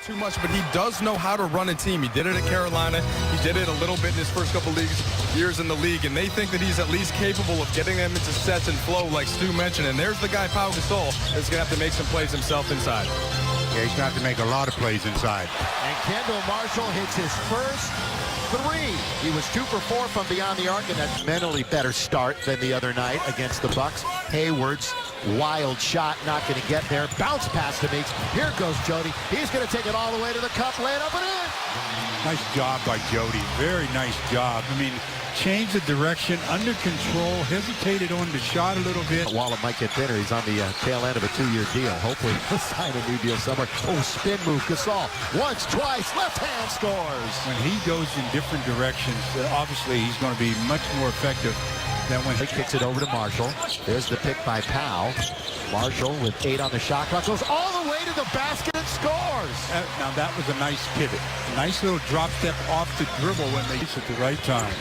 too much, but he does know how to run a team. He did it at Carolina. He did it a little bit in his first couple years in the league, and they think that he's at least capable of getting them into sets and flow, like Stu mentioned. And there's the guy, Pau Gasol, that's going to have to make some plays himself inside. Yeah, he's going to have to make a lot of plays inside. And Kendall Marshall hits his first three. He was 2 for 4 from beyond the arc, and that's mentally better start than the other night against the Bucks. Hayward's wild shot, not going to get there. Bounce pass to Meeks. Here goes Jody. He's going to take it all the way to the cup, lay it up and in. Nice job by Jody. Very nice job. I mean, changed the direction, under control, hesitated on the shot a little bit. Wallet might get thinner. He's on the tail end of a 2-year deal. Hopefully he'll sign a new deal somewhere. Oh, spin move. Gasol. Once, twice. Left hand scores. When he goes in different directions, obviously he's going to be much more effective than when he kicks it over to Marshall. There's the pick by Pau. Marshall with 8 on the shot clock. Goes all the way to the basket and scores. Now that was a nice pivot. Nice little drop step off the dribble when they use it at the right time.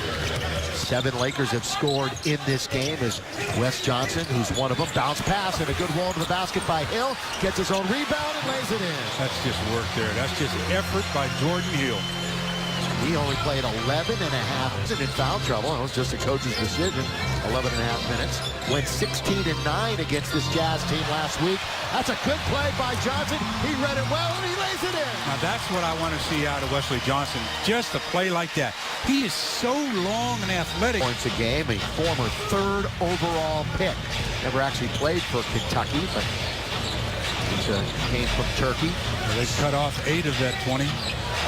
7 Lakers have scored in this game as Wes Johnson, who's one of them, bounce pass and a good roll to the basket by Hill, gets his own rebound and lays it in. That's just work there. That's just effort by Jordan Hill. He only played 11 and a half in foul trouble. It was just a coach's decision. 11 and a half minutes. Went 16 and 9 against this Jazz team last week. That's a good play by Johnson. He read it well and he lays it in. Now that's what I want to see out of Wesley Johnson. Just a play like that. He is so long and athletic. Points a game, a former 3rd overall pick. Never actually played for Kentucky, but he came from Turkey. They cut off 8 of that 20.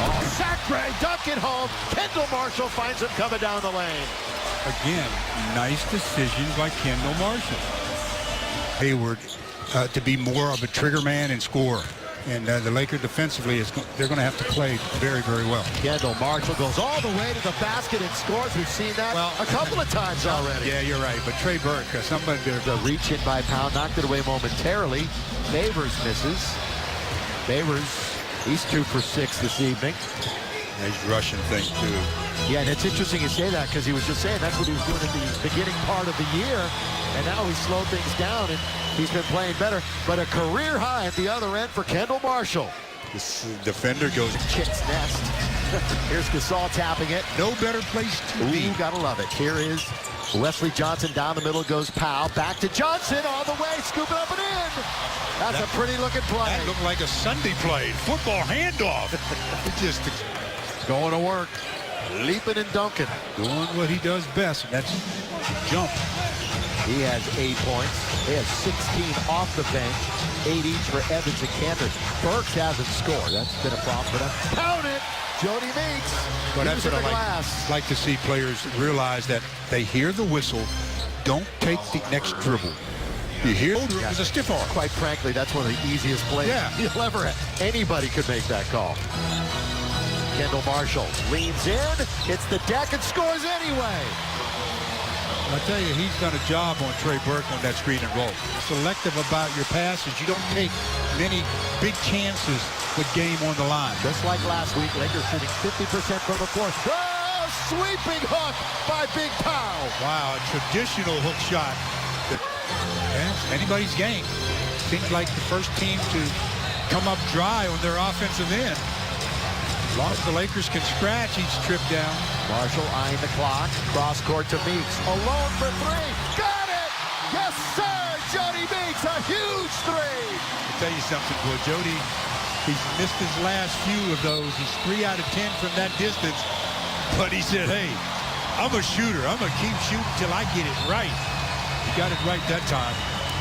Oh, Sacre, dunk it home. Kendall Marshall finds him coming down the lane. Again, nice decision by Kendall Marshall. Hayward to be more of a trigger man and scorer. And the Lakers defensively, they're going to have to play very, very well. Kendall Marshall goes all the way to the basket and scores. We've seen that a couple of times already. Yeah, you're right. But Trey Burke, somebody there. The reach in by Pau, knocked it away momentarily. Favors misses. Favors, he's 2 for 6 this evening. Nice rushing thing, too. Yeah, and it's interesting you say that because he was just saying that's what he was doing at the beginning part of the year. And now he's slowed things down and he's been playing better. But a career high at the other end for Kendall Marshall. This defender goes chick's nest. Here's Gasol tapping it. No better place to be. You gotta love it. Here is Wesley Johnson down the middle, goes Pau. Back to Johnson all the way, scoop it up and in. That's a pretty looking play. That looked like a Sunday play. Football handoff. Just going to work. Leaping and dunking. Doing what he does best, and that's jump. He has 8 points. They have 16 off the bench. 8 each for Evans and Cantor. Burks hasn't scored. That's been a problem for them. Count it! Jody Meeks. But that's what I like to see players realize that they hear the whistle. Don't take the next dribble. You hear it was a stiff arm. Quite frankly, that's one of the easiest plays you'll ever have. Anybody could make that call. Kendall Marshall leans in, hits the deck, and scores anyway. I tell you, he's done a job on Trey Burke on that screen and roll. Selective about your passes. You don't take many big chances with game on the line. Just like last week, Lakers shooting 50% from the floor. Oh, sweeping hook by Big Pau. Wow, a traditional hook shot. Yeah, anybody's game. Seems like the first team to come up dry on their offensive end. As long as the Lakers can scratch each trip down. Marshall eyeing the clock. Cross court to Meeks. Alone for 3. Got it! Yes, sir! Jody Meeks, a huge 3! I'll tell you something, boy. Jody, he's missed his last few of those. He's 3 out of 10 from that distance. But he said, hey, I'm a shooter. I'm going to keep shooting till I get it right. He got it right that time.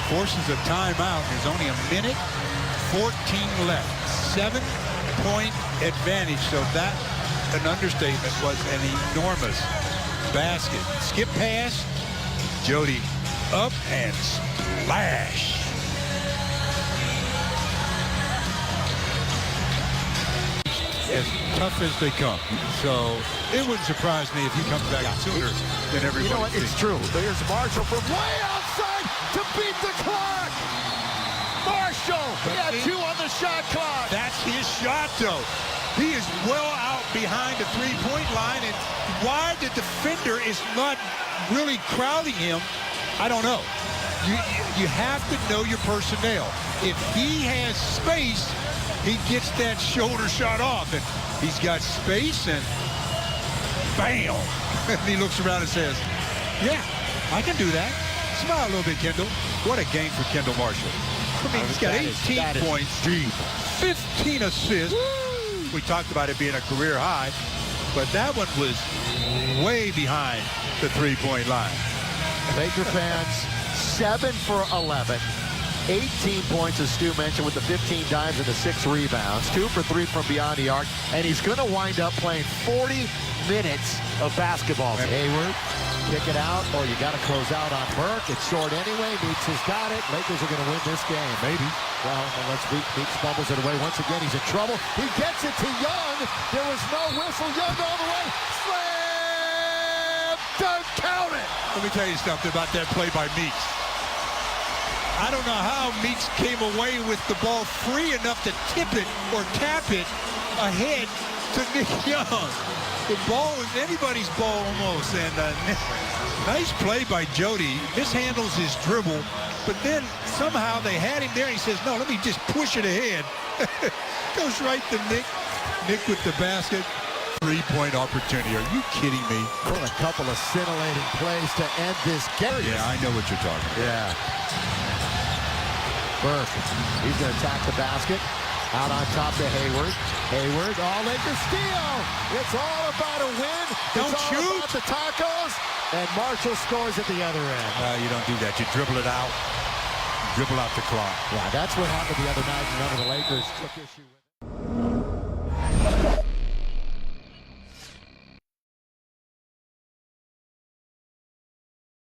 Forces a timeout. There's only 1 minute, 14 left. 7-point advantage. So that, an understatement, was an enormous basket. Skip pass. Jody up and splash. As tough as they come. So it wouldn't surprise me if he comes back sooner than everybody. You know what? It's true. There's Marshall from way outside to beat the clock. Marshall, he had 2 on the shot clock. That's his shot, though. He is well out behind the three-point line, and why the defender is not really crowding him, I don't know. You have to know your personnel. If he has space, he gets that shoulder shot off, and he's got space, and bam! And he looks around and says, yeah, I can do that. Smile a little bit, Kendall. What a game for Kendall Marshall. I mean, he's got 18 points, 15 assists. Woo! We talked about it being a career high, but that one was way behind the three-point line. Laker fans, 7 for 11. 18 points, as Stu mentioned, with the 15 dimes and the 6 rebounds. 2 for 3 from beyond the arc. And he's going to wind up playing 40 minutes of basketball. Hayward, kick it out, or you got to close out on Burke. It's short anyway. Meeks has got it. Lakers are going to win this game. Maybe. Well, unless Meeks bubbles it away. Once again, he's in trouble. He gets it to Young. There was no whistle. Young all the way. Slam! Don't count it! Let me tell you something about that play by Meeks. I don't know how Meeks came away with the ball free enough to tip it or tap it ahead to Nick Young. The ball was anybody's ball almost, and nice play by Jody. Mishandles his dribble, but then somehow they had him there. He says, no, let me just push it ahead. Goes right to Nick. Nick with the basket. Three-point opportunity. Are you kidding me? Well, a couple of scintillating plays to end this game. Yeah, I know what you're talking about. Yeah. Burke, he's going to attack the basket. Out on top to Hayward. Hayward, all Lakers steal. It's all about a win. Don't it's all shoot. about the tacos. And Marshall scores at the other end. You don't do that. You dribble it out. Dribble out the clock. Yeah, that's what happened the other night. None of the Lakers took issue with it.